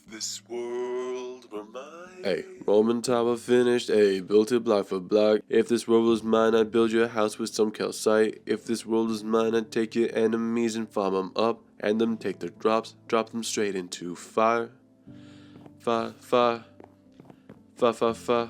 this world were mine. Hey, Roman tower finished, hey, built it block for block. If this world was mine, I'd build you a house with some calcite. If this world was mine, I'd take your enemies and farm them up. And them take their drops, drop them straight into fire. Fire, fire, fire, fire, fire,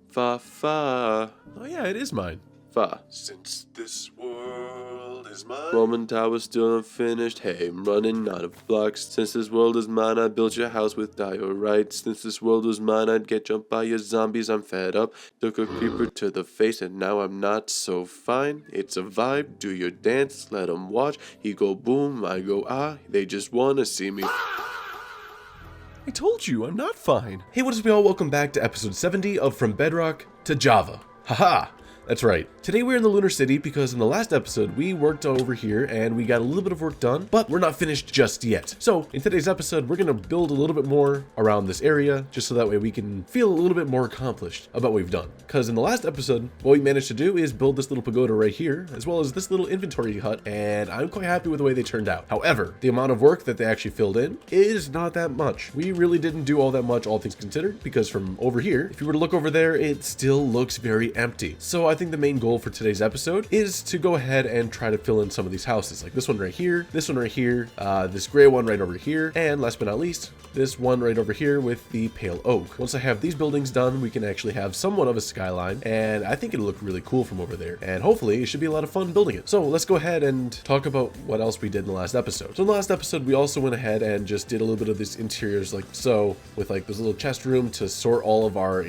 fire, fire. Oh yeah, it is mine. Fire. Since this world is mine. Roman tower still unfinished, hey, I'm running out of blocks. Since this world is mine, I built your house with diorite. Since this world was mine, I'd get jumped by your zombies, I'm fed up. Took a creeper to the face and now I'm not so fine. It's a vibe, do your dance, let them watch. He go boom, I go ah, they just wanna see me. I told you, I'm not fine. Hey, what is up y'all, welcome back to episode 70 of From Bedrock to Java. Haha! That's right. Today we're in the Lunar City because in the last episode we worked over here and we got a little bit of work done, but we're not finished just yet. So in today's episode, we're gonna build a little bit more around this area just so that way we can feel a little bit more accomplished about what we've done. Because in the last episode, what we managed to do is build this little pagoda right here, as well as this little inventory hut, and I'm quite happy with the way they turned out. However, the amount of work that they actually filled in is not that much. We really didn't do all that much, all things considered, because from over here, if you were to look over there, it still looks very empty. So I think the main goal for today's episode is to go ahead and try to fill in some of these houses, like this one right here, this one right here, this gray one right over here, and last but not least, this one right over here with the pale oak. Once I have these buildings done, we can actually have somewhat of a skyline, and I think it'll look really cool from over there, and hopefully it should be a lot of fun building it. So let's go ahead and talk about what else we did in the last episode. So in the last episode, we also went ahead and just did a little bit of this interiors like so, with like this little chest room to sort all of our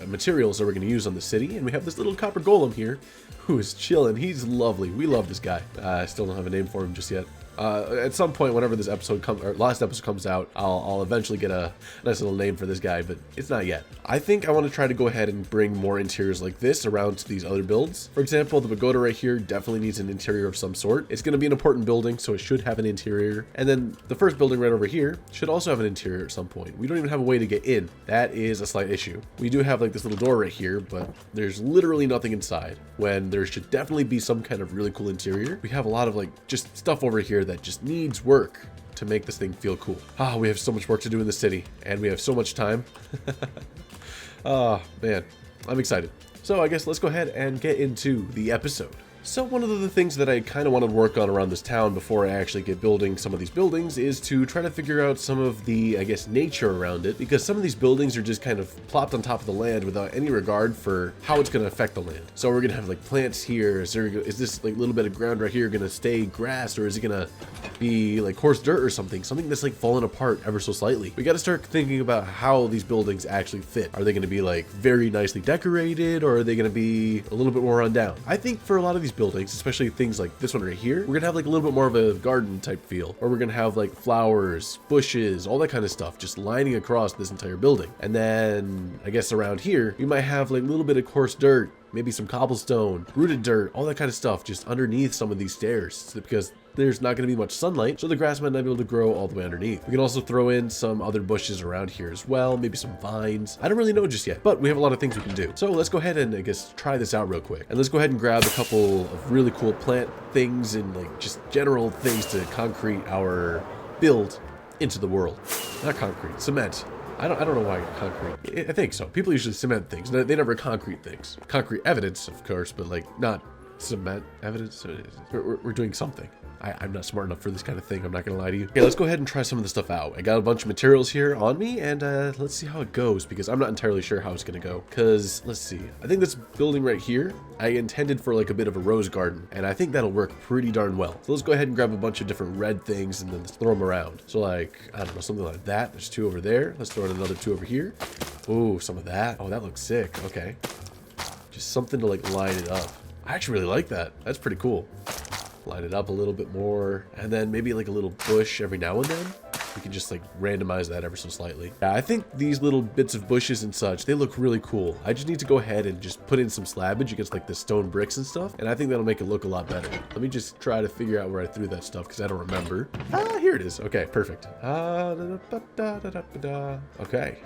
materials that we're going to use on the city, and we have this little copper golem here who is chilling. He's lovely. We love this guy. I still don't have a name for him just yet. At some point, whenever this episode last episode comes out, I'll eventually get a nice little name for this guy, but it's not yet. I think I want to try to go ahead and bring more interiors like this around to these other builds. For example, the pagoda right here definitely needs an interior of some sort. It's going to be an important building, so it should have an interior. And then the first building right over here should also have an interior at some point. We don't even have a way to get in. That is a slight issue. We do have like this little door right here, but there's literally nothing inside, when there should definitely be some kind of really cool interior. We have a lot of like just stuff over here that just needs work to make this thing feel cool. We have so much work to do in the city, and we have so much time. Man, I'm excited. So I guess let's go ahead and get into the episode. So one of the things that I kind of want to work on around this town before I actually get building some of these buildings is to try to figure out some of the, I guess, nature around it, because some of these buildings are just kind of plopped on top of the land without any regard for how it's going to affect the land. So we're going to have like plants here. Is this like little bit of ground right here going to stay grass, or is it going to be like coarse dirt or something that's like falling apart ever so slightly? We got to start thinking about how these buildings actually fit. Are they going to be like very nicely decorated, or are they going to be a little bit more run down? I think for a lot of these buildings, especially things like this one right here, we're gonna have like a little bit more of a garden type feel, or we're gonna have like flowers, bushes, all that kind of stuff just lining across this entire building. And then I guess around here we might have like a little bit of coarse dirt, maybe some cobblestone, rooted dirt, all that kind of stuff just underneath some of these stairs, because there's not going to be much sunlight, so the grass might not be able to grow all the way underneath. We can also throw in some other bushes around here as well, maybe some vines. I don't really know just yet, but we have a lot of things we can do. So let's go ahead and I guess try this out real quick. And let's go ahead and grab a couple of really cool plant things and like just general things to concrete our build into the world. Not concrete, cement. I don't know why concrete. I think so. People usually cement things. They never concrete things. Concrete evidence, of course, but like not cement evidence. We're doing something. I'm not smart enough for this kind of thing, I'm not gonna lie to you. Okay, let's go ahead and try some of the stuff out. I got a bunch of materials here on me, and let's see how it goes, because I'm not entirely sure how it's gonna go. Because, let's see, I think this building right here, I intended for like a bit of a rose garden, and I think that'll work pretty darn well. So let's go ahead and grab a bunch of different red things and then let's throw them around. So like, I don't know, something like that. There's two over there. Let's throw in another two over here. Ooh, some of that. Oh, that looks sick. Okay. Just something to like line it up. I actually really like that. That's pretty cool. Line it up a little bit more, and then maybe like a little bush every now and then. We can just like randomize that ever so slightly. Yeah, I think these little bits of bushes and such, they look really cool. I just need to go ahead and just put in some slabbage against like the stone bricks and stuff, and I think that'll make it look a lot better. Let me just try to figure out where I threw that stuff, because I don't remember. Here it is. Okay, perfect. Okay,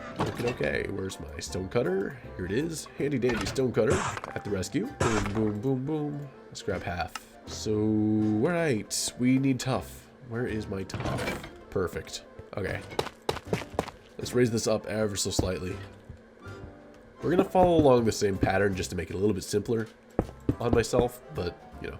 okay. Where's my stone cutter? Here it is. Handy dandy stone cutter at the rescue. Boom, boom, boom, boom. Let's grab half. So, alright, we need tough. Where is my tough? Perfect. Okay. Let's raise this up ever so slightly. We're gonna follow along the same pattern just to make it a little bit simpler on myself, but you know.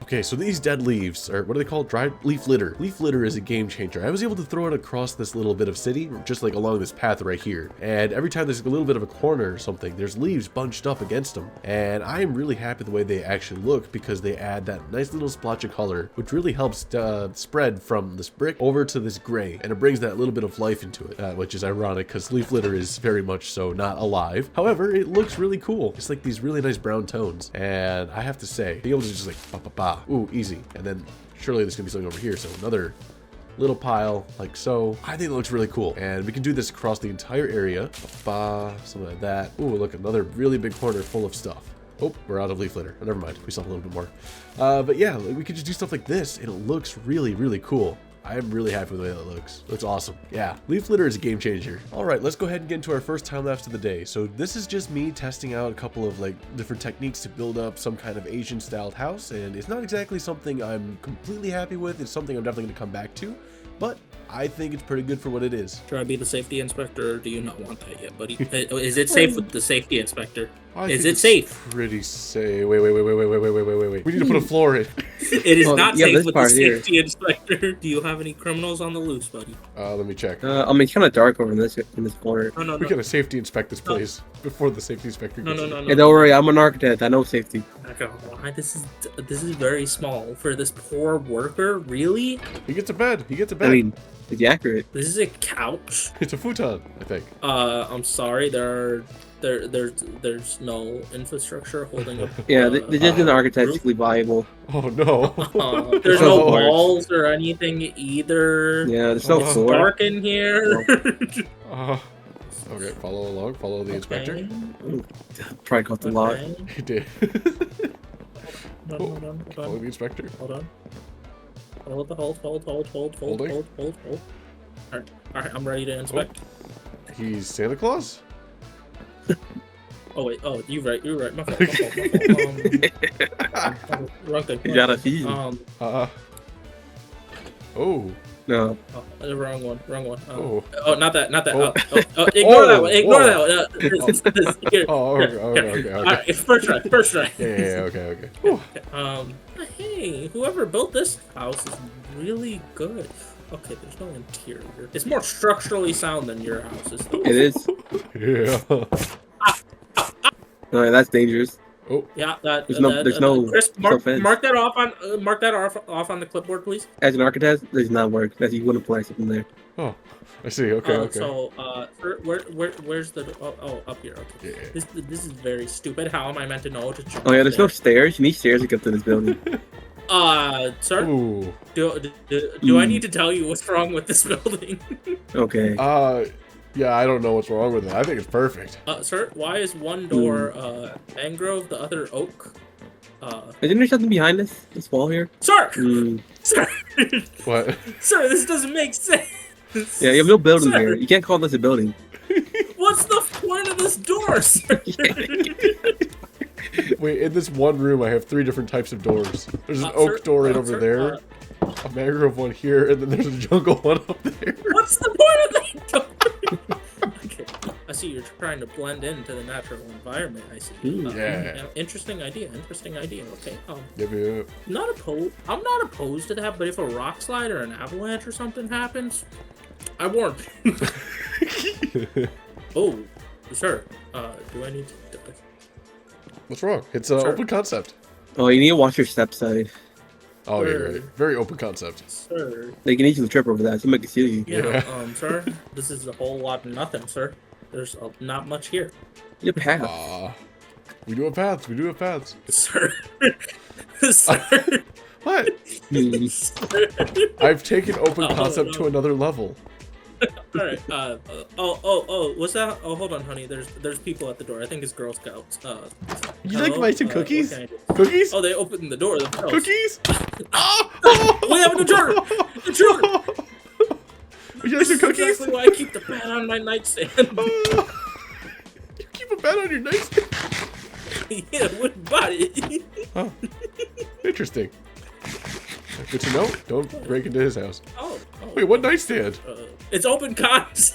Okay, so these dead leaves, or what are they called? Dried leaf litter. Leaf litter is a game changer. I was able to throw it across this little bit of city, just like along this path right here. And every time there's a little bit of a corner or something, there's leaves bunched up against them. And I am really happy the way they actually look because they add that nice little splotch of color, which really helps spread from this brick over to this gray. And it brings that little bit of life into it, which is ironic because leaf litter is very much so not alive. However, it looks really cool. It's like these really nice brown tones. And I have to say, being able to just like ba-ba-ba. Ooh, easy. And then surely there's gonna be something over here. So another little pile like so. I think it looks really cool. And we can do this across the entire area. Something like that. Ooh, look, another really big corner full of stuff. Oh, we're out of leaf litter. Oh, never mind. We saw a little bit more. But yeah, we could just do stuff like this. And it looks really, really cool. I'm really happy with the way that looks. Looks awesome. Yeah, leaf litter is a game changer. All right, let's go ahead and get into our first time lapse of the day. So this is just me testing out a couple of like different techniques to build up some kind of Asian styled house. And it's not exactly something I'm completely happy with. It's something I'm definitely gonna come back to, but I think it's pretty good for what it is. Should I be the safety inspector, or do you not want that yet, buddy? Is it safe with the safety inspector? Is it safe? Pretty safe. Wait. We need to put a floor in. It is not safe with the safety inspector. Do you have any criminals on the loose, buddy? Let me check. I mean, it's kind of dark over in this corner. No. We gotta safety inspect this place before the safety inspector gets in. No. Hey, don't worry, I'm an architect. I know safety. Okay, why this is very small for this poor worker. Really? He gets a bed. I mean, it's accurate. This is a couch. It's a futon, I think. I'm sorry. There's no infrastructure holding up. Yeah, this isn't architecturally viable. Oh no. There's no walls or anything either. Yeah, there's no floor. It's dark in here. Okay, follow along. Follow the inspector. Probably got the lot. He did. Hold on. Follow the inspector. Hold on. Hold. Alright, I'm ready to inspect. Oh, he's Santa Claus? Oh wait, you're right. My fault. Wrong thing. You gotta see. Oh. No. The wrong one. Oh, not that. Oh. Ignore that one. Ignore that one. Here. Okay. Alright, first try. Yeah, okay. Hey, whoever built this house is really good. Okay, there's no interior. It's more structurally sound than your house is. It is. Yeah. Alright, that's dangerous. Oh. Yeah, there's no. Chris, mark that off on the clipboard, please. As an architect, it does not work. That you wouldn't place something there. Oh, I see. Okay. So, where's the? Oh, up here. Okay. Yeah. This is very stupid. How am I meant to know to jump? Oh yeah, there's no stairs. You need stairs to get to this building. Sir. Ooh. Do I need to tell you what's wrong with this building? Okay. Yeah, I don't know what's wrong with it. I think it's perfect. Sir, why is one door mangrove, the other oak? Isn't there something behind this wall here? Sir! Sir! What? Sir, this doesn't make sense! Yeah, you have no building here. You can't call this a building. What's the point of this door, sir? Wait, in this one room, I have 3 different types of doors. There's an oak door right over there, a mangrove one here, and then there's a jungle one up there. What's the point of that door? Okay. I see you're trying to blend into the natural environment. I see. Yeah. Interesting idea. Okay. Yeah. I'm not opposed to that, but if a rock slide or an avalanche or something happens, I warn you. Oh, sir. Do I need to? What's wrong? It's an open concept. Oh, you need to watch your step side. Oh, you're right. Very open concept. Sir. They can easily trip over that. Somebody can steal you. Yeah. Sir. This is a whole lot of nothing, sir. There's not much here. You have path. We do have paths. Sir. Sir. What? I've taken open concept to another level. All right. What's that? Oh, hold on, honey. There's people at the door. I think it's Girl Scouts. You like my two cookies? Cookies? Oh, they opened the door themselves. Cookies? We have an intruder! Intruder! Would you like some cookies? That's exactly why I keep the bat on my nightstand. You keep a bat on your nightstand? Yeah, wooden body. Oh, interesting. Good to know. Don't break into his house. Oh, Oh, Wait, what nightstand? it's open cons.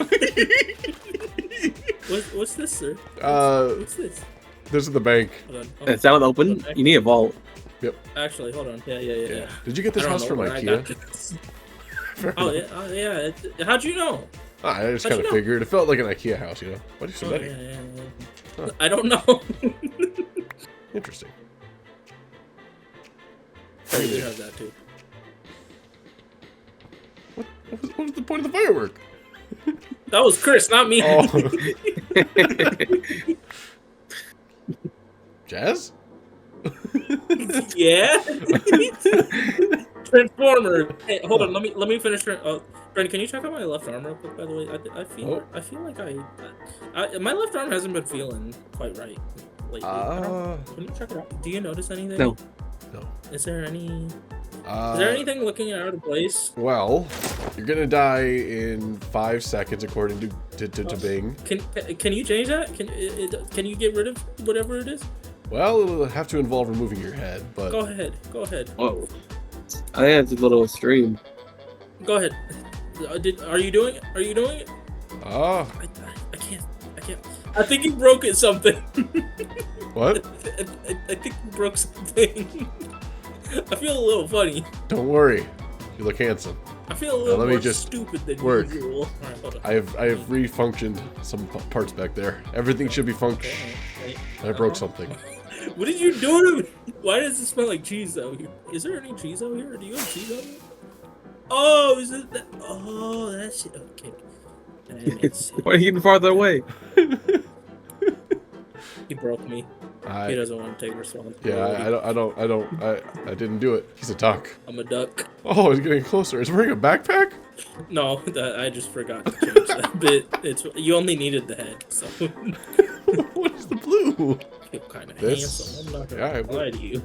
What's this, sir? What's this? This is the bank. Hold on. Is that one open? You need a vault. Yep. Actually, hold on. Yeah. Did you get this I don't house know from where I got IKEA? this. Oh yeah. How'd you know? I just How'd kind you of know? figured. It felt like an IKEA house, you know? Why do you so Oh, many? yeah. Huh. I don't know. Interesting. Oh, you have that too. What was the point of the firework? That was Chris, not me. Oh. Jazz? Yeah. Transformer. Hey, hold on. Let me finish. Brandon, can you check out my left arm real quick? By the way, I feel like my left arm hasn't been feeling quite right lately. Can you check it out? Do you notice anything? No. Is there anything looking out of place? Well, you're gonna die in 5 seconds according to Bing. Can you change that? Can you get rid of whatever it is? Well, it'll have to involve removing your head, but... Go ahead. Whoa. I think that's a little extreme. Go ahead. Are you doing it? Ah, I can't. I think you broke it something. what? I think you broke something. I feel a little funny. Don't worry. You look handsome. I feel a little let me more just stupid than work. usual. All right, hold on. I have refunctioned some parts back there. Everything should be function. Okay. I broke something. What did you do to me? Why does it smell like cheese out here? Is there any cheese out here? Do you have cheese out here? Oh, is it that? Oh, that's it. Okay. Why are you getting farther away? He broke me. He doesn't want to take responsibility. Yeah, I didn't do it. He's a duck. I'm a duck. Oh, he's getting closer. Is he wearing a backpack? No, I just forgot to change that bit. You only needed the head, so. What is the blue? I feel kind of This- handsome. I'm not yeah, gonna lie to you.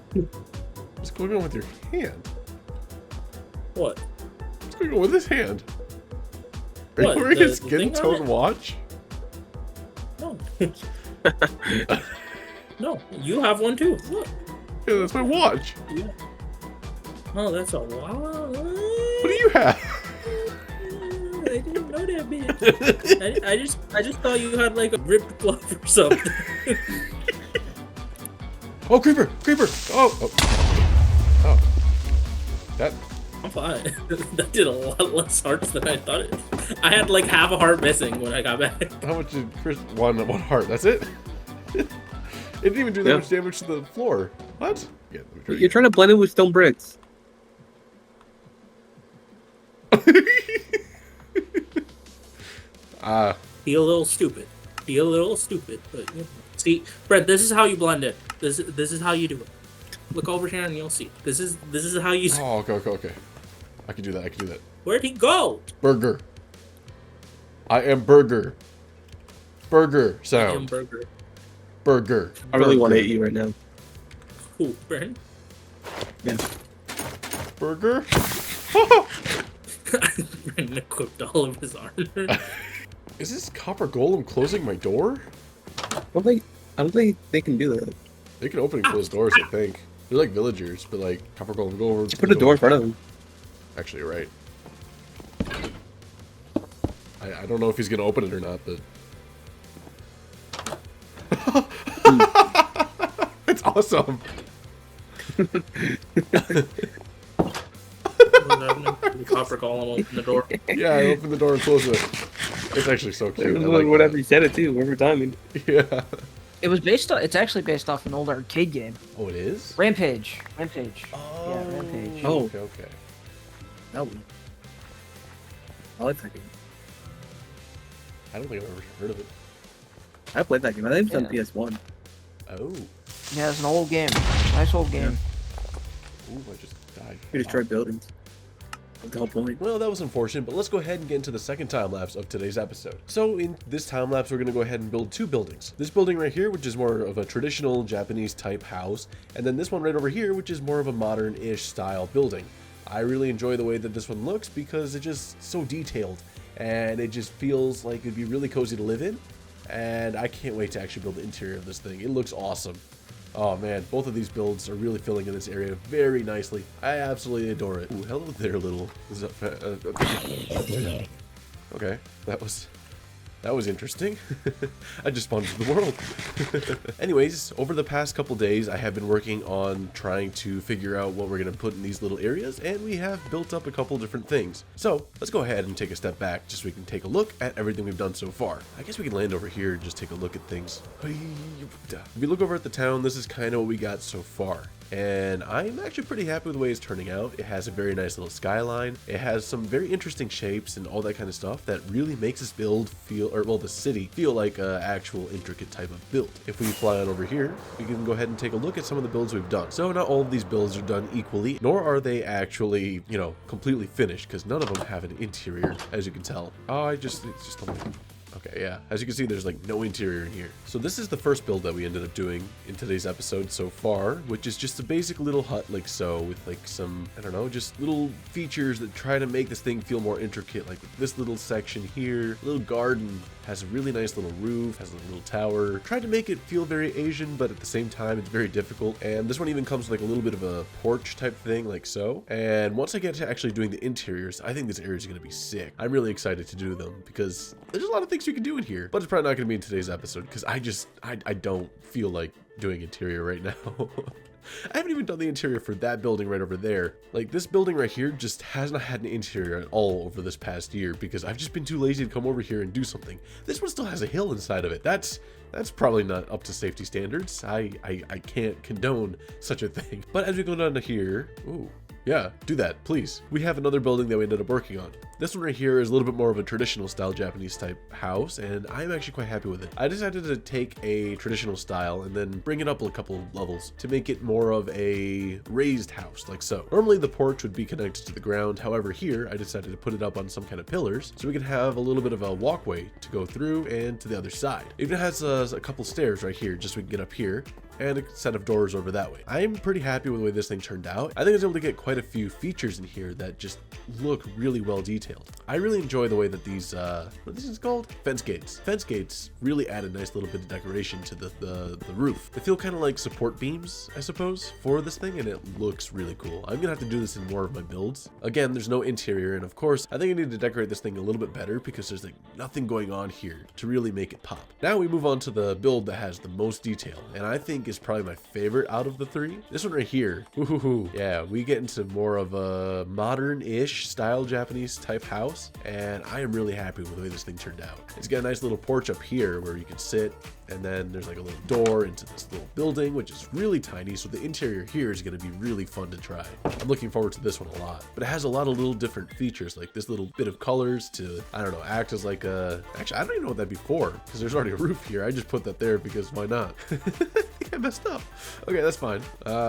What's going on with your hand? What? What's going on with his hand? Are What, you wearing the a thing on skin-tone it? watch? No. No, you have one too. Look. Yeah, that's my watch. Yeah. Oh, that's a wow. What do you have? I didn't know that bit. I just thought you had like a ripped glove or something. Oh, creeper! Oh. That. I'm fine. That did a lot less hearts than I thought it. I had like half a heart missing when I got back. How much did Chris? One heart. That's it. It didn't even do that much damage to the floor. What? Yeah, You're trying to blend it with stone bricks. Be a little stupid. But you know. See, Brett, this is how you blend it. This is how you do it. Look over here and you'll see. This is how you. Oh, okay. I can do that. Where'd he go? Burger. I am burger. Burger I sound. am burger. Burger. I really want to Burger. hit you right now. Who, Brent? Yeah. Burger. Brandon equipped all of his armor. Is this copper golem closing my door? I don't think they can do that. They can open and close doors, I think. They're like villagers, but like copper golem go over. Just put a door in front of them. Actually, you're right. I don't know if he's gonna open it or not, but it's awesome. The copper golem opened the door. Yeah, I opened the door and closed it. It's actually so cute. I like Whatever that. you said it too. Whatever timing. Yeah. It was based on. It's actually based off an old arcade game. Oh, it is? Rampage. Oh. Yeah, Rampage. Oh. Okay. That one. I like that game. I don't think I've ever heard of it. I played that game. I think it's on Yeah. PS1. Oh. Yeah, it's an old game. Nice old game. Ooh, I just died. You destroy buildings. That's the whole point. Well, that was unfortunate, but let's go ahead and get into the second time lapse of today's episode. So in this time lapse, we're going to go ahead and build two buildings. This building right here, which is more of a traditional Japanese type house, and then this one right over here, which is more of a modern-ish style building. I really enjoy the way that this one looks because it's just so detailed, and it just feels like it'd be really cozy to live in, and I can't wait to actually build the interior of this thing. It looks awesome. Oh man, both of these builds are really filling in this area very nicely. I absolutely adore it. Ooh, hello there, little... Okay, that was interesting. I just spawned into the world. Anyways, over the past couple days, I have been working on trying to figure out what we're going to put in these little areas, and we have built up a couple different things. So let's go ahead and take a step back just so we can take a look at everything we've done so far. I guess we can land over here and just take a look at things. If you look over at the town, this is kind of what we got so far. And I'm actually pretty happy with the way it's turning out. It has a very nice little skyline. It has some very interesting shapes and all that kind of stuff that really makes this build feel, or well, the city feel like an actual intricate type of build. If we fly on over here, we can go ahead and take a look at some of the builds we've done. So not all of these builds are done equally, nor are they actually, you know, completely finished, because none of them have an interior, as you can tell. Oh, it's just okay, yeah. As you can see, there's like no interior in here. So this is the first build that we ended up doing in today's episode so far, which is just a basic little hut like so, with like some, I don't know, just little features that try to make this thing feel more intricate. Like with this little section here, little garden, has a really nice little roof, has a little tower. Tried to make it feel very Asian, but at the same time, it's very difficult. And this one even comes with like a little bit of a porch type thing like so. And once I get to actually doing the interiors, I think this area is going to be sick. I'm really excited to do them because there's a lot of things you can do in here, but it's probably not going to be in today's episode because I don't feel like doing interior right now. I haven't even done the interior for that building right over there. Like this building right here just has not had an interior at all over this past year because I've just been too lazy to come over here and do something. This one still has a hill inside of it. That's probably not up to safety standards. I can't condone such a thing. But as we go down to here, ooh, yeah, do that, please. We have another building that we ended up working on. This one right here is a little bit more of a traditional style Japanese type house, and I'm actually quite happy with it. I decided to take a traditional style and then bring it up a couple levels to make it more of a raised house, like so. Normally the porch would be connected to the ground, however here I decided to put it up on some kind of pillars so we can have a little bit of a walkway to go through and to the other side. It even has a couple stairs right here just so we can get up here, and a set of doors over that way. I'm pretty happy with the way this thing turned out. I think I was able to get quite a few features in here that just look really well detailed. I really enjoy the way that these, what this is called? Fence gates. Fence gates really add a nice little bit of decoration to the roof. They feel kind of like support beams, I suppose, for this thing, and it looks really cool. I'm gonna have to do this in more of my builds. Again, there's no interior, and of course, I think I need to decorate this thing a little bit better because there's like nothing going on here to really make it pop. Now we move on to the build that has the most detail, and I think is probably my favorite out of the three. This one right here, woohoo, yeah, we get into more of a modern-ish style Japanese type house, and I am really happy with the way this thing turned out. It's got a nice little porch up here where you can sit, and then there's like a little door into this little building, which is really tiny, so the interior here is going to be really fun to try. I'm looking forward to this one a lot, but it has a lot of little different features, like this little bit of colors to, I don't know, act as like a, actually, I don't even know what that'd be for, because there's already a roof here. I just put that there because why not? I messed up. Okay, that's fine.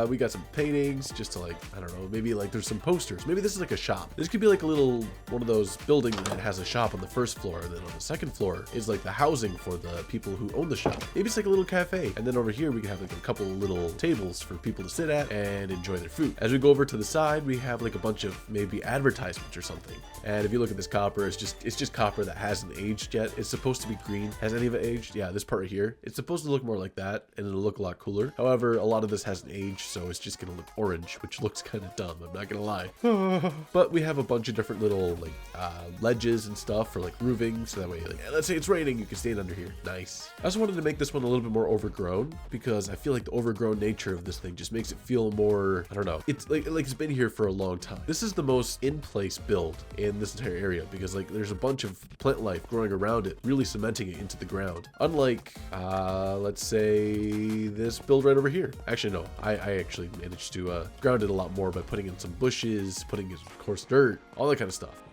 We got some paintings just to like, I don't know, maybe like there's some posters. Maybe this is like a shop. This could be like a little, one of those buildings that has a shop on the first floor, and then on the second floor is like the housing for the people who own the shop. Maybe it's like a little cafe. And then over here, we can have like a couple little tables for people to sit at and enjoy their food. As we go over to the side, we have like a bunch of maybe advertisements or something. And if you look at this copper, it's just copper that hasn't aged yet. It's supposed to be green. Has any of it aged? Yeah, this part right here. It's supposed to look more like that, and it'll look a lot cooler. However, a lot of this hasn't aged, so it's just gonna look orange, which looks kind of dumb, I'm not gonna lie. But we have a bunch of different little like ledges and stuff for like roofing, so that way, like, let's say it's raining, you can stand under here. Nice. I also wanted to make this one a little bit more overgrown because I feel like the overgrown nature of this thing just makes it feel more, I don't know, it's like it's been here for a long time. This is the most in place build in this entire area because like there's a bunch of plant life growing around it, really cementing it into the ground. Unlike, let's say this build right over here. Actually, no, I actually managed to ground it a lot more by putting in some bushes, putting in coarse dirt, all that kind of stuff.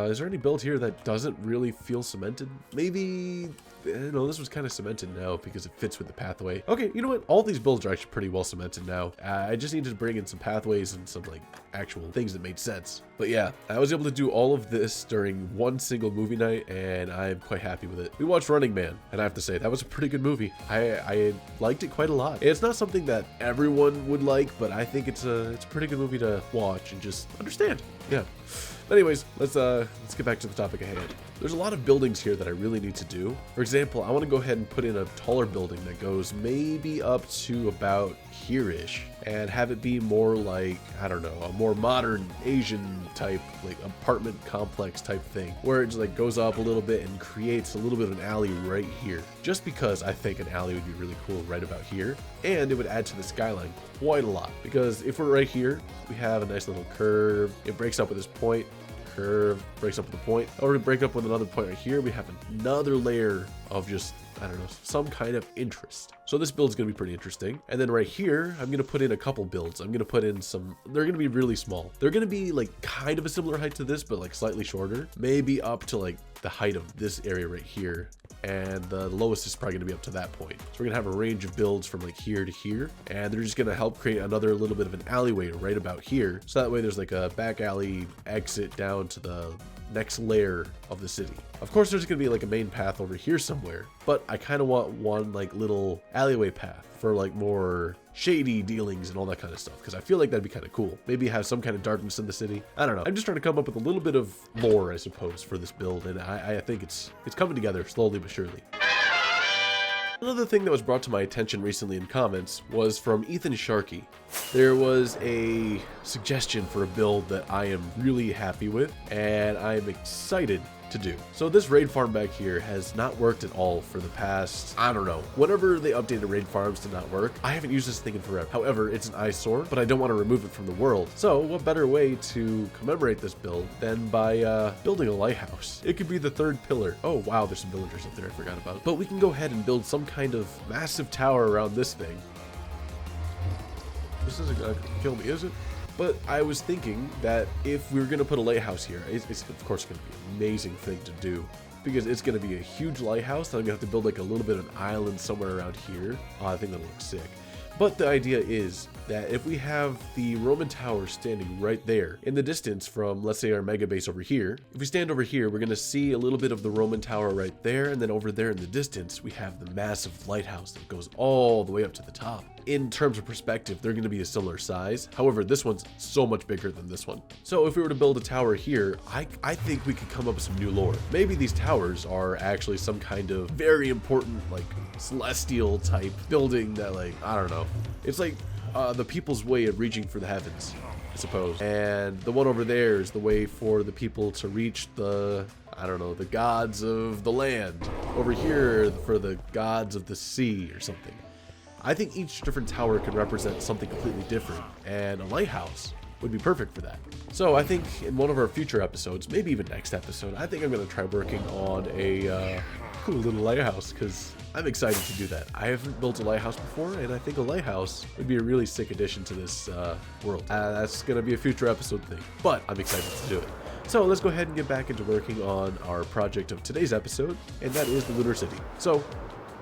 Is there any build here that doesn't really feel cemented? Maybe, no, this was kind of cemented now because it fits with the pathway. Okay, you know what? All these builds are actually pretty well cemented now. I just needed to bring in some pathways and some like actual things that made sense. But yeah, I was able to do all of this during one single movie night, and I'm quite happy with it. We watched Running Man, and I have to say, that was a pretty good movie. I liked it quite a lot. It's not something that everyone would like, but I think it's a pretty good movie to watch and just understand. Yeah. But anyways, let's get back to the topic at hand. There's a lot of buildings here that I really need to do. For example, I want to go ahead and put in a taller building that goes maybe up to about here-ish and have it be more like, I don't know, a more modern Asian type, like apartment complex type thing, where it just like goes up a little bit and creates a little bit of an alley right here. Just because I think an alley would be really cool right about here, and it would add to the skyline quite a lot. Because if we're right here, we have a nice little curve. It breaks up with this point. Curve breaks up with a point, or we break up with another point right here. We have another layer of just, I don't know, some kind of interest. So this build is going to be pretty interesting. And then right here, I'm going to put in a couple builds. I'm going to put in some, they're going to be really small. They're going to be like kind of a similar height to this, but like slightly shorter, maybe up to like the height of this area right here. And the lowest is probably going to be up to that point. So we're going to have a range of builds from like here to here, and they're just going to help create another little bit of an alleyway right about here. So that way there's like a back alley exit down to the next layer of the city. Of course, there's going to be like a main path over here somewhere, but I kind of want one like little alleyway path for like more shady dealings and all that kind of stuff, because I feel like that'd be kind of cool. Maybe have some kind of darkness in the city. I don't know. I'm just trying to come up with a little bit of lore, I suppose, for this build, and I think it's coming together slowly but surely. Another thing that was brought to my attention recently in comments was from Ethan Sharkey. There was a suggestion for a build that I am really happy with, and I am excited to do. So this raid farm back here has not worked at all for the past, I don't know, whenever they updated raid farms did not work. I haven't used this thing in forever. However, it's an eyesore, but I don't want to remove it from the world. So what better way to commemorate this build than by building a lighthouse? It could be the third pillar. Oh wow, there's some villagers up there I forgot about. But we can go ahead and build some kind of massive tower around this thing. This isn't gonna kill me, is it? But I was thinking that if we were going to put a lighthouse here, it's of course going to be an amazing thing to do, because it's going to be a huge lighthouse, and I'm going to have to build like a little bit of an island somewhere around here. Oh, I think that'll look sick. But the idea is that if we have the Roman tower standing right there in the distance from, let's say, our mega base over here, if we stand over here, we're going to see a little bit of the Roman tower right there, and then over there in the distance, we have the massive lighthouse that goes all the way up to the top. In terms of perspective, they're going to be a similar size. However, this one's so much bigger than this one. So if we were to build a tower here, I think we could come up with some new lore. Maybe these towers are actually some kind of very important, like, celestial type building that, like, I don't know. It's like the people's way of reaching for the heavens, I suppose. And the one over there is the way for the people to reach the, I don't know, the gods of the land. Over here for the gods of the sea or something. I think each different tower could represent something completely different, and a lighthouse would be perfect for that. So I think in one of our future episodes, maybe even next episode, I think I'm going to try working on a cool little lighthouse, because I'm excited to do that. I haven't built a lighthouse before, and I think a lighthouse would be a really sick addition to this world. That's going to be a future episode thing, but I'm excited to do it. So let's go ahead and get back into working on our project of today's episode, and that is the Lunar City. So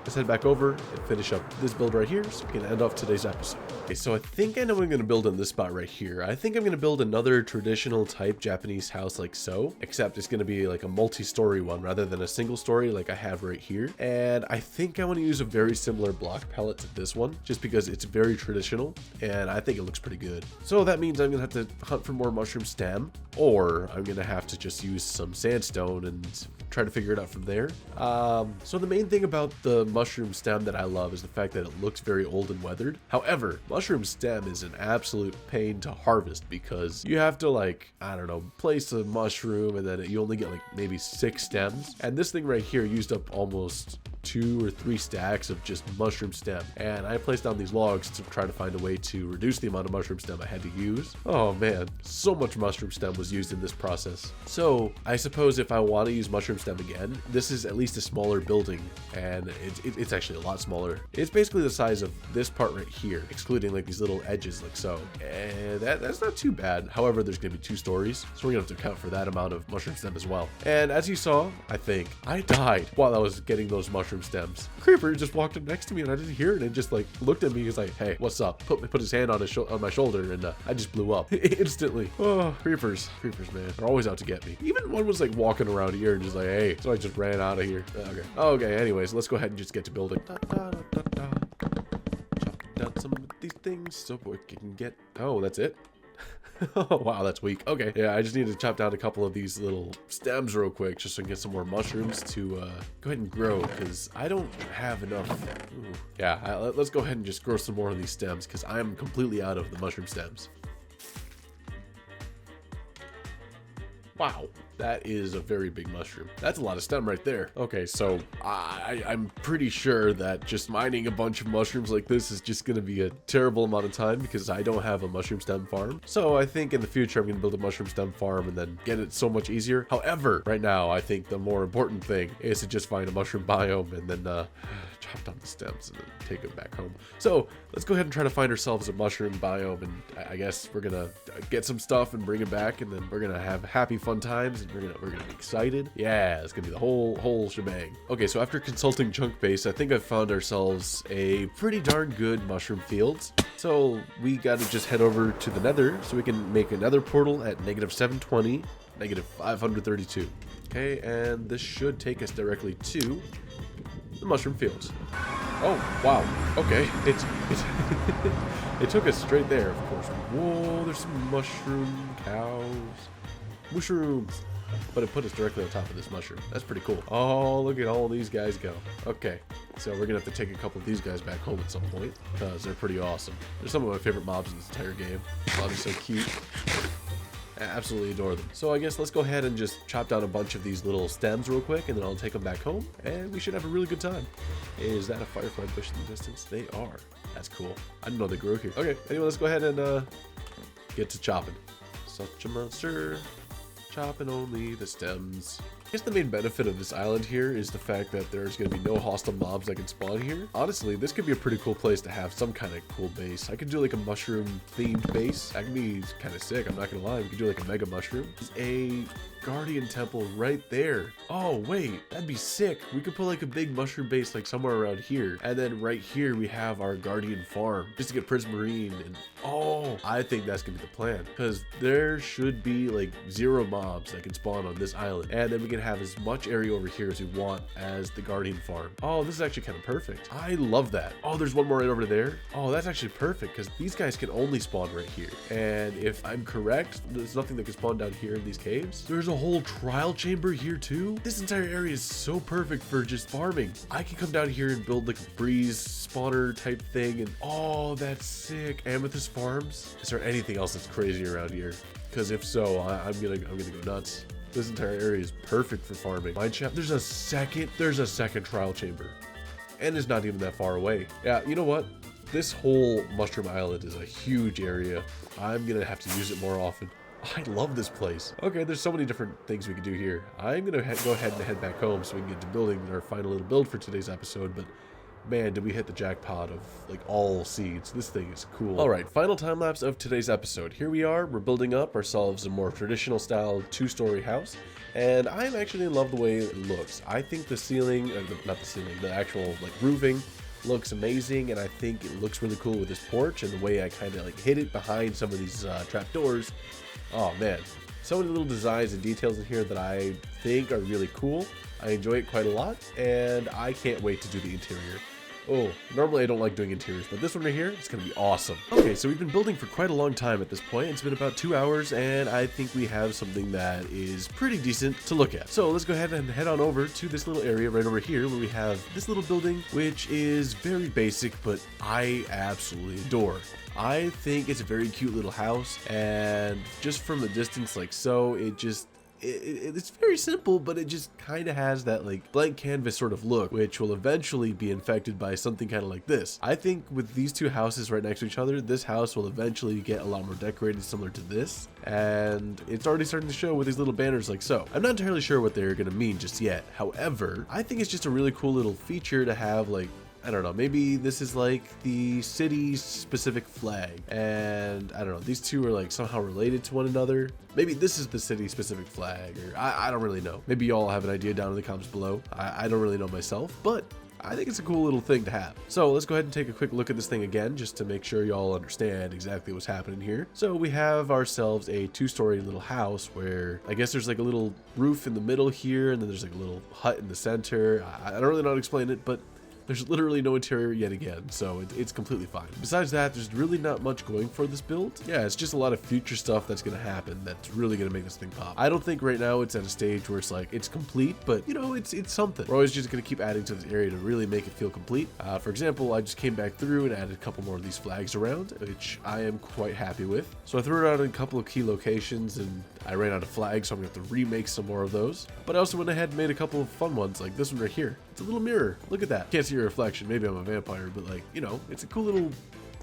let's head back over and finish up this build right here so we can end off today's episode. Okay, so I think I know what I'm going to build in this spot right here. I think I'm going to build another traditional type Japanese house like so, except it's going to be like a multi-story one rather than a single story like I have right here. And I think I want to use a very similar block palette to this one, just because it's very traditional and I think it looks pretty good. So that means I'm going to have to hunt for more mushroom stem, or I'm going to have to just use some sandstone and try to figure it out from there. So the main thing about the mushroom stem that I love is the fact that it looks very old and weathered. However, mushroom stem is an absolute pain to harvest, because you have to, like, I don't know, place a mushroom and then you only get like maybe 6 stems. And this thing right here used up almost 2 or 3 stacks of just mushroom stem, and I placed down these logs to try to find a way to reduce the amount of mushroom stem I had to use. Oh man, so much mushroom stem was used in this process. So I suppose if I want to use mushroom stem again, this is at least a smaller building, and it's actually a lot smaller. It's basically the size of this part right here, excluding like these little edges like so, and that's not too bad. However, there's gonna be 2 stories, so we're gonna have to account for that amount of mushroom stem as well. And as you saw, I think I died while I was getting those mushroom stems. Creeper just walked up next to me and I didn't hear it, and just like looked at me. He's like, "Hey, what's up?" Put his hand on my shoulder, and I just blew up instantly. Oh, creepers, man, they're always out to get me. Even one was like walking around here and just like, "Hey," so I just ran out of here. Okay. Anyways, let's go ahead and just get to building. Chopping down some of these things so we can get. Oh, that's it. Oh, wow, that's weak. Okay, yeah, I just need to chop down a couple of these little stems real quick just so I can get some more mushrooms to go ahead and grow, because I don't have enough. Ooh. Yeah, let's go ahead and just grow some more of these stems, because I'm completely out of the mushroom stems. Wow, that is a very big mushroom. That's a lot of stem right there. Okay, so I'm pretty sure that just mining a bunch of mushrooms like this is just gonna be a terrible amount of time because I don't have a mushroom stem farm. So I think in the future I'm gonna build a mushroom stem farm and then get it so much easier. However, right now I think the more important thing is to just find a mushroom biome and then chop down the stems and then take them back home. So let's go ahead and try to find ourselves a mushroom biome, and I guess we're gonna get some stuff and bring it back, and then we're gonna have happy fun times, and we're gonna be excited. Yeah, it's gonna be the whole shebang. Okay, so after consulting Chunk Base, I think I've found ourselves a pretty darn good mushroom fields. So we gotta just head over to the nether so we can make another portal at -720, -532. Okay, and this should take us directly to the mushroom fields. Oh, wow. Okay, it took us straight there, of course. Whoa, there's some mushroom cows. Mushrooms. But it put us directly on top of this mushroom. That's pretty cool. Oh, look at all these guys go. Okay, so we're gonna have to take a couple of these guys back home at some point, because they're pretty awesome. They're some of my favorite mobs in this entire game. Oh, they're so cute. I absolutely adore them. So I guess let's go ahead and just chop down a bunch of these little stems real quick, and then I'll take them back home, and we should have a really good time. Is that a firefly bush in the distance? They are. That's cool. I didn't know they grew here. Okay, anyway, let's go ahead and get to chopping. Such a monster. Chopping only the stems. I guess the main benefit of this island here is the fact that there's going to be no hostile mobs that can spawn here. Honestly, this could be a pretty cool place to have some kind of cool base. I could do like a mushroom themed base. That could be kind of sick, I'm not going to lie. We could do like a mega mushroom. There's a guardian temple right there. Oh wait, that'd be sick. We could put like a big mushroom base like somewhere around here, and then right here we have our guardian farm just to get prismarine. And oh, I think that's gonna be the plan, because there should be like 0 mobs that can spawn on this island, and then we can have as much area over here as we want as the guardian farm. Oh, this is actually kind of perfect. I love that. Oh, there's one more right over there. Oh, that's actually perfect, because these guys can only spawn right here, and if I'm correct, there's nothing that can spawn down here in these caves. There's a whole trial chamber here too. This entire area is so perfect for just farming. I can come down here and build like a breeze spawner type thing, and oh, that's sick. Amethyst farms. Is there anything else that's crazy around here? Because if so, I'm gonna go nuts. This entire area is perfect for farming. Mine shaft. There's a second trial chamber, and it's not even that far away. Yeah, you know what? This whole mushroom island is a huge area. I'm gonna have to use it more often. I love this place. Okay, there's so many different things we can do here. I'm gonna go ahead and head back home so we can get to building our final little build for today's episode, but man, did we hit the jackpot of like all seeds. This thing is cool. All right, final time lapse of today's episode. Here we are, we're building up ourselves a more traditional style 2-story house, and I'm actually in love the way it looks. I think the ceiling, not the ceiling, the actual like roofing looks amazing, and I think it looks really cool with this porch and the way I kind of like hid it behind some of these trapdoors. Oh man, so many little designs and details in here that I think are really cool. I enjoy it quite a lot, and I can't wait to do the interior. Oh, normally I don't like doing interiors, but this one right here, it's gonna be awesome. Okay, so we've been building for quite a long time at this point. It's been about 2 hours, and I think we have something that is pretty decent to look at. So let's go ahead and head on over to this little area right over here where we have this little building, which is very basic, but I absolutely adore. I think it's a very cute little house, and just from the distance like so, it's very simple, but it just kind of has that like blank canvas sort of look, which will eventually be infected by something kind of like this. I think with these two houses right next to each other, this house will eventually get a lot more decorated similar to this, and it's already starting to show with these little banners like so. I'm not entirely sure what they're gonna mean just yet. However, I think it's just a really cool little feature to have. Like, I don't know, maybe this is like the city's specific flag, and I don't know, these two are like somehow related to one another. Maybe this is the city specific flag, or I don't really know. Maybe y'all have an idea down in the comments below. I don't really know myself, but I think it's a cool little thing to have. So let's go ahead and take a quick look at this thing again, just to make sure y'all understand exactly what's happening here. So we have ourselves a 2-story little house where I guess there's like a little roof in the middle here, and then there's like a little hut in the center. I don't really know how to explain it, but There's literally no interior yet again, so it's completely fine. Besides that, there's really not much going for this build. Yeah, it's just a lot of future stuff that's gonna happen that's really gonna make this thing pop. I don't think right now it's at a stage where it's like, it's complete, but you know, it's something. We're always just gonna keep adding to this area to really make it feel complete. For example, I just came back through and added a couple more of these flags around, which I am quite happy with. So I threw it out in a couple of key locations and I ran out of flags, so I'm gonna have to remake some more of those. But I also went ahead and made a couple of fun ones, like this one right here. It's a little mirror. Look at that. Can't see your reflection. Maybe I'm a vampire, but like, you know, it's a cool little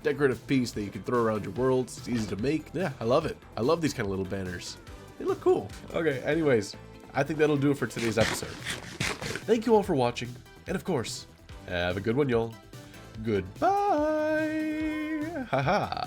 decorative piece that you can throw around your worlds. It's easy to make. Yeah, I love it. I love these kind of little banners. They look cool. Okay, anyways, I think that'll do it for today's episode. Thank you all for watching, and of course, have a good one, y'all. Goodbye. Haha.